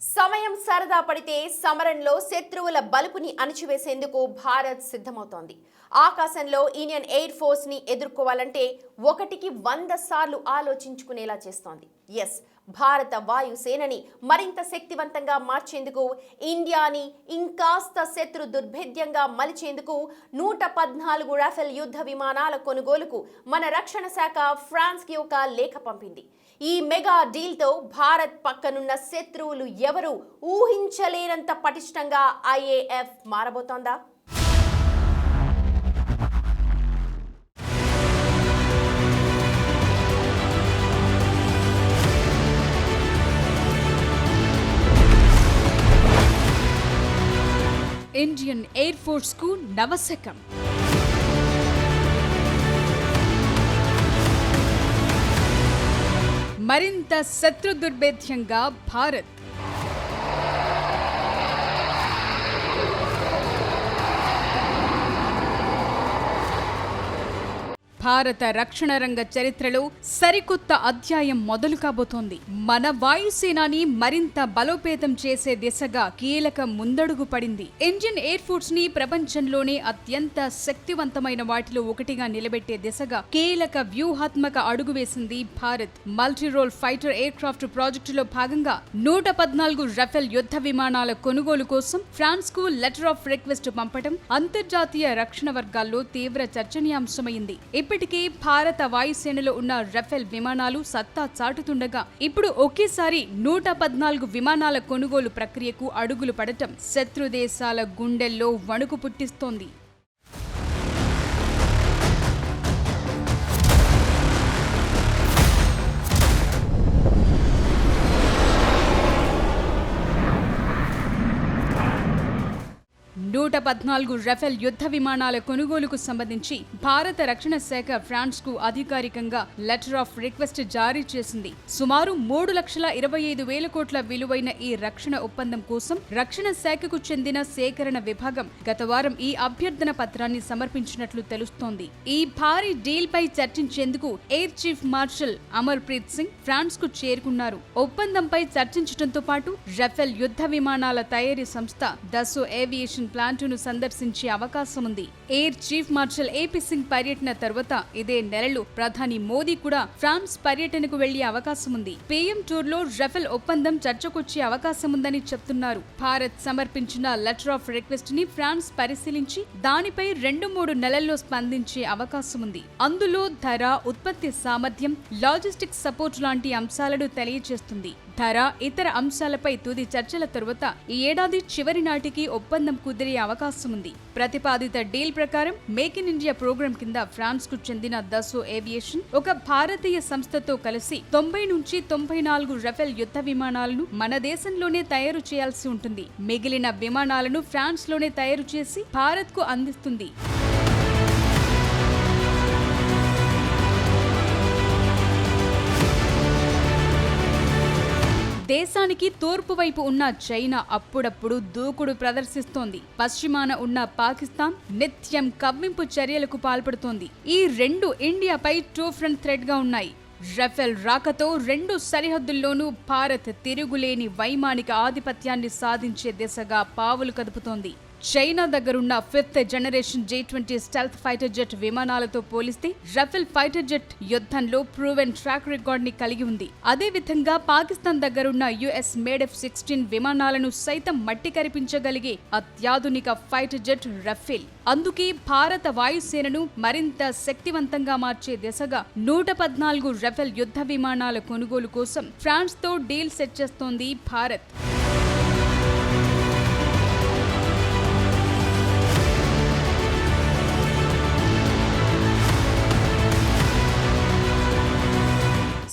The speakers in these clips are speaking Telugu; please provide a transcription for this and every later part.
సమయం సరదా పడితే సమరంలో శత్రువుల బలుపుని అణచివేసేందుకు భారత్ సిద్ధమవుతోంది. ఆకాశంలో ఇండియన్ ఎయిర్ ఫోర్స్ ని ఎదుర్కోవాలంటే 100 సార్లు ఆలోచించుకునేలా చేస్తోంది. భారత వాయుసేనని మరింత శక్తివంతంగా మార్చేందుకు, ఇండియాని ఇంకాస్త శత్రు దుర్భేద్యంగా మలిచేందుకు 114 రాఫెల్ యుద్ధ విమానాల కొనుగోలుకు మన రక్షణ శాఖ ఫ్రాన్స్కి ఒక లేఖ పంపింది. ఈ మెగా డీల్తో భారత్ పక్కనున్న శత్రువులు ఎవరు ఊహించలేనంత పటిష్టంగా ఐఏఎఫ్ మారబోతోందా? ఇండియన్ ఎయిర్ ఫోర్స్ కు నవశకం. మరింత శత్రు దుర్భేద్యంగా భారత్. భారత రక్షణ రంగ చరిత్రలో సరికొత్త అధ్యాయం మొదలు కాబోతోంది. మన వాయుసేనాని మరింత బలోపేతం చేసే దిశగా కీలక ముందడుగు పడింది. ఇండియన్ ఎయిర్ ఫోర్స్ ని ప్రపంచంలోనే అత్యంత శక్తివంతమైన వాటిలో ఒకటిగా నిలబెట్టే దిశగా కీలక వ్యూహాత్మక అడుగు వేసింది Bharat. Multirole fighter air craft ప్రాజెక్టులో భాగంగా 114 రఫెల్ యుద్ధ విమానాల కొనుగోలు కోసం ఫ్రాన్స్ కు లెటర్ ఆఫ్ రిక్వెస్ట్ పంపడం అంతర్జాతీయ రక్షణ వర్గాల్లో తీవ్ర చర్చనీయాంశమైంది. ఇప్పటికే భారత వాయుసేనలో ఉన్న రఫెల్ విమానాలు సత్తా చాటుతుండగా ఇప్పుడు ఒకేసారి 114 విమానాల కొనుగోలు ప్రక్రియకు అడుగులు పడటం శత్రు దేశాల గుండెల్లో వణుకు పుట్టిస్తోంది. నూట 14 రఫెల్ యుద్ధ విమానాల కొనుగోలుకు సంబంధించి భారత రక్షణ శాఖ ఫ్రాన్స్ కు అధికారికంగా లెటర్ ఆఫ్ రిక్వెస్ట్ జారీ చేసింది. సుమారు 3,25,000 కోట్ల విలువైన ఈ రక్షణ ఒప్పందం కోసం రక్షణ శాఖకు చెందిన సేకరణ విభాగం గత వారం ఈ అభ్యర్థన పత్రాన్ని సమర్పించినట్లు తెలుస్తోంది. ఈ భారీ డీల్ పై చర్చించేందుకు air chief marshal Amar Preet Singh France కు చేరుకున్నారు. ఒప్పందంపై చర్చించడంతో పాటు రఫెల్ యుద్ధ విమానాల తయారీ సంస్థ దసో ఏవియేషన్ ప్లాంటును సందర్శించే అవకాశం ఉంది. Air chief martial AP Singh పర్యటన తర్వాత ఇదే నెలలో ప్రధాని మోదీ కూడా ఫ్రాన్స్ పర్యటనకు వెళ్లే అవకాశం ఉంది. పీఎం టూర్ లో రఫెల్ ఒప్పందం చర్చకొచ్చే అవకాశం ఉందని చెప్తున్నారు. భారత్ సమర్పించిన లెటర్ ఆఫ్ రిక్వెస్ట్ ని ఫ్రాన్స్ పరిశీలించి దానిపై 2-3 నెలల్లో స్పందించే అవకాశం ఉంది. అందులో ధర, ఉత్పత్తి సామర్థ్యం, లాజిస్టిక్స్ సపోర్ట్ లాంటి అంశాలను తెలియజేస్తుంది. ధర, ఇతర అంశాలపై తుది చర్చల తరువాత ఈ ఏడాది చివరి నాటికి ఒప్పందం కుదిరే అవకాశం ఉంది. ప్రతిపాదిత డీల్ ప్రకారం మేక్ ఇన్ ఇండియా ప్రోగ్రాం కింద ఫ్రాన్స్ కు చెందిన దసో ఏవియేషన్ ఒక భారతీయ సంస్థతో కలిసి 90-94 రఫెల్ యుద్ధ విమానాలను మన దేశంలోనే తయారు చేయాల్సి ఉంటుంది. మిగిలిన విమానాలను ఫ్రాన్స్ లోనే తయారు చేసి భారత్ కు అందిస్తుంది. దేశానికి తూర్పు వైపు ఉన్న చైనా అప్పుడప్పుడు దూకుడు ప్రదర్శిస్తోంది. పశ్చిమాన ఉన్న పాకిస్తాన్ నిత్యం కవ్వింపు చర్యలకు పాల్పడుతోంది. ఈ రెండు ఇండియాపై టూ ఫ్రంట్ థ్రెట్ గా ఉన్నాయి. రఫెల్ రాకతో 2 సరిహద్దుల్లోనూ భారత్ తిరుగులేని వైమానిక ఆధిపత్యాన్ని సాధించే దిశగా పావులు కదుపుతోంది. చైనా దగ్గరున్న 5th generation J-20 stealth fighter jet విమానాలతో పోలిస్తే రఫెల్ ఫైటర్ జెట్ యుద్ధంలో ప్రూవెన్ ట్రాక్ రికార్డ్ ని కలిగి ఉంది. అదేవిధంగా పాకిస్తాన్ దగ్గరున్న US మేడ్ F-16 విమానాలను సైతం మట్టి కరిపించగలిగే అత్యాధునిక ఫైటర్ జెట్ రఫేల్. అందుకే భారత వాయుసేనను మరింత శక్తివంతంగా మార్చే దిశగా 114 రఫెల్ యుద్ధ విమానాల కొనుగోలు కోసం ఫ్రాన్స్ తో డీల్ సెట్ చేస్తోంది భారత్.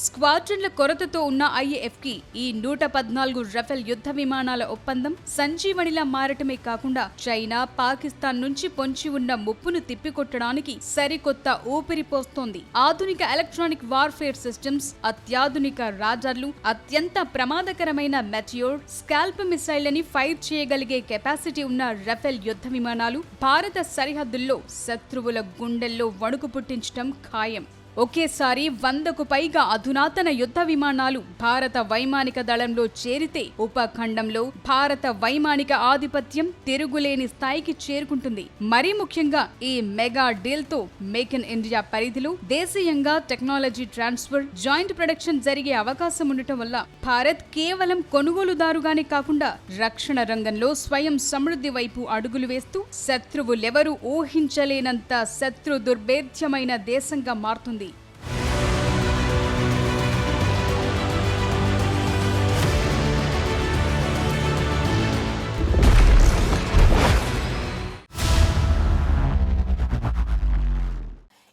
స్క్వాడ్రన్ల కొరతతో ఉన్న ఐఏఎఫ్ కి ఈ 114 రఫెల్ యుద్ధ విమానాల ఒప్పందం సంజీవనిలా మారటమే కాకుండా చైనా, పాకిస్తాన్ నుంచి పొంచి ఉన్న ముప్పును తిప్పికొట్టడానికి సరికొత్త ఊపిరి పోస్తోంది. ఆధునిక ఎలక్ట్రానిక్ వార్ఫేర్ సిస్టమ్స్, అత్యాధునిక రాడార్లు, అత్యంత ప్రమాదకరమైన మెటియోర్, స్కాల్ప్ మిసైళ్లని ఫైర్ చేయగలిగే కెపాసిటీ ఉన్న రఫెల్ యుద్ధ విమానాలు భారత సరిహద్దుల్లో శత్రువుల గుండెల్లో వణుకు పుట్టించడం ఖాయం. ఒకేసారి 100కు పైగా అధునాతన యుద్ధ విమానాలు భారత వైమానిక దళంలో చేరితే ఉపఖండంలో భారత వైమానిక ఆధిపత్యం తిరుగులేని స్థాయికి చేరుకుంటుంది. మరీ ముఖ్యంగా ఈ మెగా డీల్ తో మేక్ ఇన్ ఇండియా పరిధిలో దేశీయంగా టెక్నాలజీ ట్రాన్స్ఫర్, జాయింట్ ప్రొడక్షన్ జరిగే అవకాశం ఉండటం వల్ల భారత్ కేవలం కొనుగోలుదారుగానే కాకుండా రక్షణ రంగంలో స్వయం సమృద్ధి వైపు అడుగులు వేస్తూ శత్రువులెవరూ ఊహించలేనంత శత్రు దుర్భేద్యమైన దేశంగా మారుతుంది.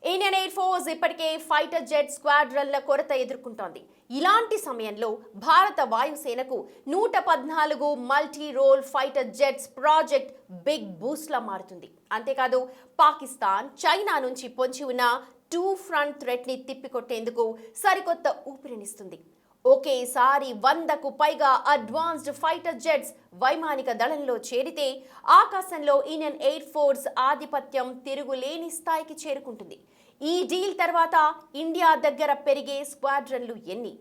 ఇండియన్ ఎయిర్ ఫోర్స్ ఇప్పటికే ఫైటర్ జెట్ స్క్వాడ్రన్ల కొరత ఎదుర్కొంటోంది. ఇలాంటి సమయంలో భారత వాయుసేనకు 114 multi role fighter jets project big బూస్ట్లా మారుతుంది. అంతేకాదు పాకిస్తాన్, చైనా నుంచి పొంచి ఉన్న 2 ఫ్రంట్ థ్రెట్ ని తిప్పికొట్టేందుకు సరికొత్త ఊపిరినిస్తుంది. ఒకేసారి 100కు పైగా అడ్వాన్స్డ్ ఫైటర్ జెట్స్ వైమానిక దళంలో చేరితే ఆకాశంలో ఇండియన్ ఎయిర్ ఫోర్స్ ఆధిపత్యం తిరుగులేని స్థాయికి చేరుకుంటుంది. ఈ డీల్ తర్వాత ఇండియా దగ్గర పెరిగే స్క్వాడ్రన్లు ఎన్ని?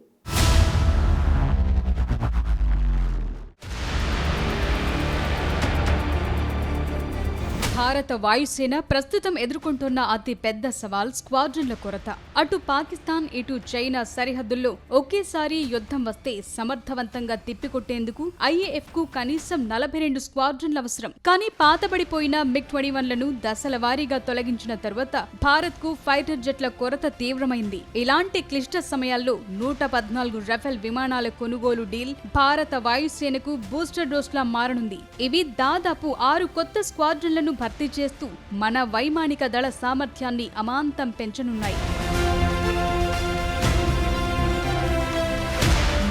భారత వాయుసేన ప్రస్తుతం ఎదుర్కొంటున్న అతి పెద్ద సవాల్ స్క్వాడ్రన్ల కొరత. అటు పాకిస్తాన్, ఇటు చైనా సరిహద్దుల్లో ఒకేసారి యుద్ధం వస్తే సమర్థవంతంగా తిప్పికొట్టేందుకు ఐఏఎఫ్ కు కనీసం 42 స్క్వాడ్రన్లు అవసరం. కానీ పాతబడిపోయిన MiG-21లను దశల వారీగా తొలగించిన తర్వాత భారత్ కు ఫైటర్ జెట్ల కొరత తీవ్రమైంది. ఇలాంటి క్లిష్ట సమయాల్లో 114 రఫేల్ విమానాల కొనుగోలు డీల్ భారత వాయుసేనకు బూస్టర్ డోస్ లా మారనుంది. ఇవి దాదాపు 6 కొత్త స్క్వాడ్రన్లను భర్తీ చేస్తూ మన వైమానిక దళ సామర్థ్యాన్ని అమాంతం పెంచనున్నాయి.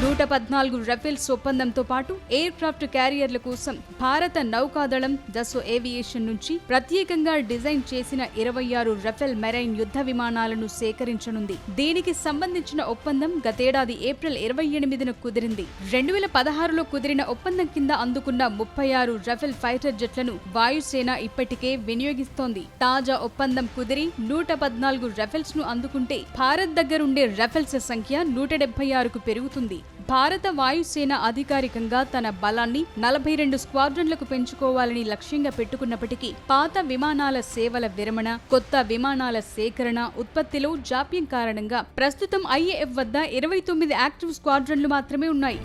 114 రఫేల్స్ ఒప్పందంతో పాటు ఎయిర్ క్రాఫ్ట్ క్యారియర్ల కోసం భారత నౌకాదళం దసో ఏవియేషన్ నుంచి ప్రత్యేకంగా డిజైన్ చేసిన 26 రఫేల్ మెరైన్ యుద్ధ విమానాలను సేకరించనుంది. దీనికి సంబంధించిన ఒప్పందం గతేడాది ఏప్రిల్ 28న కుదిరింది. 2016లో కుదిరిన ఒప్పందం కింద అందుకున్న 36 రఫేల్ ఫైటర్ జెట్లను వాయుసేన ఇప్పటికే వినియోగిస్తోంది. తాజా ఒప్పందం కుదిరి 114 రఫేల్స్ ను అందుకుంటే భారత్ దగ్గరుండే రఫేల్స్ సంఖ్య 176కు పెరుగుతుంది. భారత వాయుసేన అధికారికంగా తన బలాన్ని 42 స్క్వాడ్రన్లకు పెంచుకోవాలని లక్ష్యంగా పెట్టుకున్నప్పటికీ పాత విమానాల సేవల విరమణ, కొత్త విమానాల సేకరణ, ఉత్పత్తిలో జాప్యం కారణంగా ప్రస్తుతం ఐఏఎఫ్ వద్ద 29 యాక్టివ్ స్క్వాడ్రన్లు మాత్రమే ఉన్నాయి.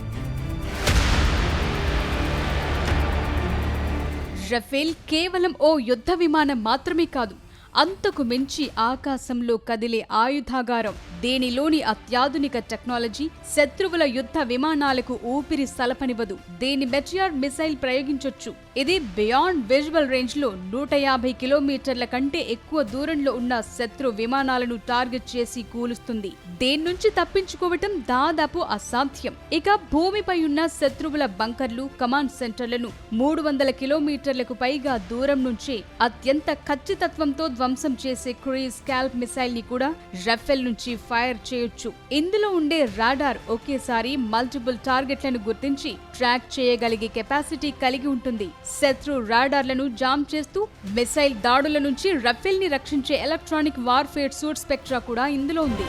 రఫేల్ కేవలం ఓ యుద్ధ విమానం మాత్రమే కాదు, అంతకు మించి ఆకాశంలో కదిలే ఆయుధాగారం. దీనిలోని అత్యాధునిక టెక్నాలజీ శత్రువుల యుద్ధ విమానాలకు ఊపిరి సలపనివ్వదు. దీని మెటియార్ మిసైల్ ప్రయోగించొచ్చు. ఇది బియాండ్ విజువల్ రేంజ్ లో 150 కిలోమీటర్ల కంటే ఎక్కువ దూరంలో ఉన్న శత్రు విమానాలను టార్గెట్ చేసి కూలుస్తుంది. దీని నుంచి తప్పించుకోవటం దాదాపు అసాధ్యం. ఇక భూమిపై ఉన్న శత్రువుల బంకర్లు, కమాండ్ సెంటర్లను 300 కిలోమీటర్లకు పైగా దూరం నుంచే అత్యంత ఖచ్చితత్వంతో ధ్వంసం చేసే క్రూయిజ్ స్కాల్ప్ మిసైల్ ని కూడా రఫేల్ నుంచి ఫైర్ చేయొచ్చు. ఇందులో ఉండే రాడార్ ఒకేసారి మల్టిపుల్ టార్గెట్లను గుర్తించి ట్రాక్ చేయగలిగే కెపాసిటీ కలిగి ఉంటుంది. శత్రు రాడార్లను జామ్ చేస్తూ మిసైల్ దాడుల నుంచి రఫేల్ ని రక్షించే ఎలక్ట్రానిక్ వార్ఫేర్ సూట్ స్పెక్ట్రా కూడా ఇందులో ఉంది.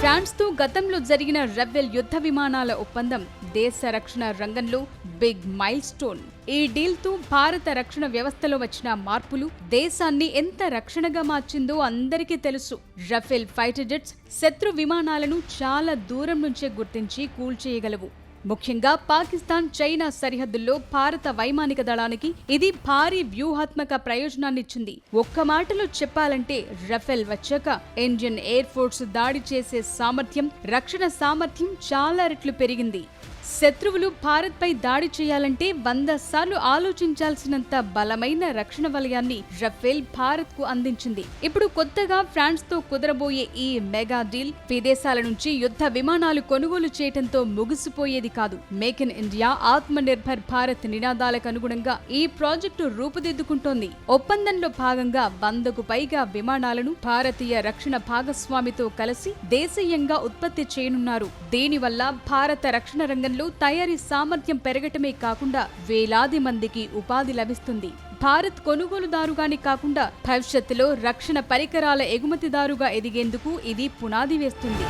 ఫ్రాన్స్ తో గతంలో జరిగిన రఫేల్ యుద్ధ విమానాల ఒప్పందం దేశ రక్షణ రంగంలో బిగ్ మైల్ స్టోన్. ఈ డీల్ తో భారత రక్షణ వ్యవస్థలో వచ్చిన మార్పులు దేశాన్ని ఎంత రక్షణగా మార్చిందో అందరికీ తెలుసు. రఫేల్ ఫైటర్ జెట్స్ శత్రు విమానాలను చాలా దూరం నుంచే గుర్తించి కూల్చేయగలవు. ముఖ్యంగా పాకిస్తాన్, చైనా సరిహద్దుల్లో భారత వైమానిక దళానికి ఇది భారీ వ్యూహాత్మక ప్రయోజనాన్నిచ్చింది. ఒక్క మాటలో చెప్పాలంటే రఫేల్ వచ్చాక ఇండియన్ ఎయిర్ ఫోర్స్ దాడి చేసే సామర్థ్యం, రక్షణ సామర్థ్యం చాలా రెట్లు పెరిగింది. శత్రువులు భారత్ పై దాడి చేయాలంటే 100 సార్లు ఆలోచించాల్సినంత బలమైన రక్షణ వలయాన్ని రఫేల్ భారత్ కు అందించింది. ఇప్పుడు కొత్తగా ఫ్రాన్స్ తో కుదరబోయే ఈ మెగా డీల్ విదేశాల నుంచి యుద్ధ విమానాలు కొనుగోలు చేయడంతో ముగిసిపోయేది కాదు. మేక్ ఇన్ ఇండియా, ఆత్మ నిర్భర్ భారత్ నినాదాలకు అనుగుణంగా ఈ ప్రాజెక్టు రూపుదిద్దుకుంటోంది. ఒప్పందంలో భాగంగా 100కు పైగా విమానాలను భారతీయ రక్షణ భాగస్వామితో కలిసి దేశీయంగా ఉత్పత్తి చేయనున్నారు. దీనివల్ల భారత రక్షణ రంగంలో తయారీ సామర్థ్యం పెరగటమే కాకుండా వేలాది మందికి ఉపాధి లభిస్తుంది. భారత్ కొనుగోలుదారుగానే కాకుండా భవిష్యత్తులో రక్షణ పరికరాల ఎగుమతిదారుగా ఎదిగేందుకు ఇది పునాది వేస్తుంది.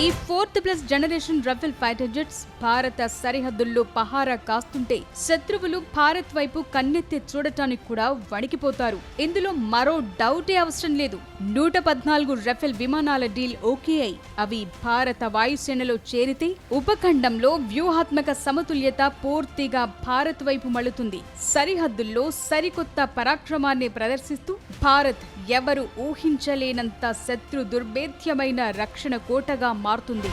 ఈ 4th generation Rafale fighter jets భారత సరిహద్దుల్లో పహారా కాస్తుంటే శత్రువులు భారత్ వైపు కన్నెత్తి చూడటానికి కూడా వణికిపోతారు. ఇందులో మరో డౌటే అవసరం లేదు. 114 రఫేల్ విమానాల డీల్ ఓకే అయి అవి భారత వాయుసేనలో చేరితే ఉపఖండంలో వ్యూహాత్మక సమతుల్యత పూర్తిగా భారత్ వైపు మళ్లుతుంది. సరిహద్దుల్లో సరికొత్త పరాక్రమాన్ని ప్రదర్శిస్తూ భారత్ ఎవరు ఊహించలేనంత శత్రు దుర్భేద్యమైన రక్షణ కోటగా మారుతుంది.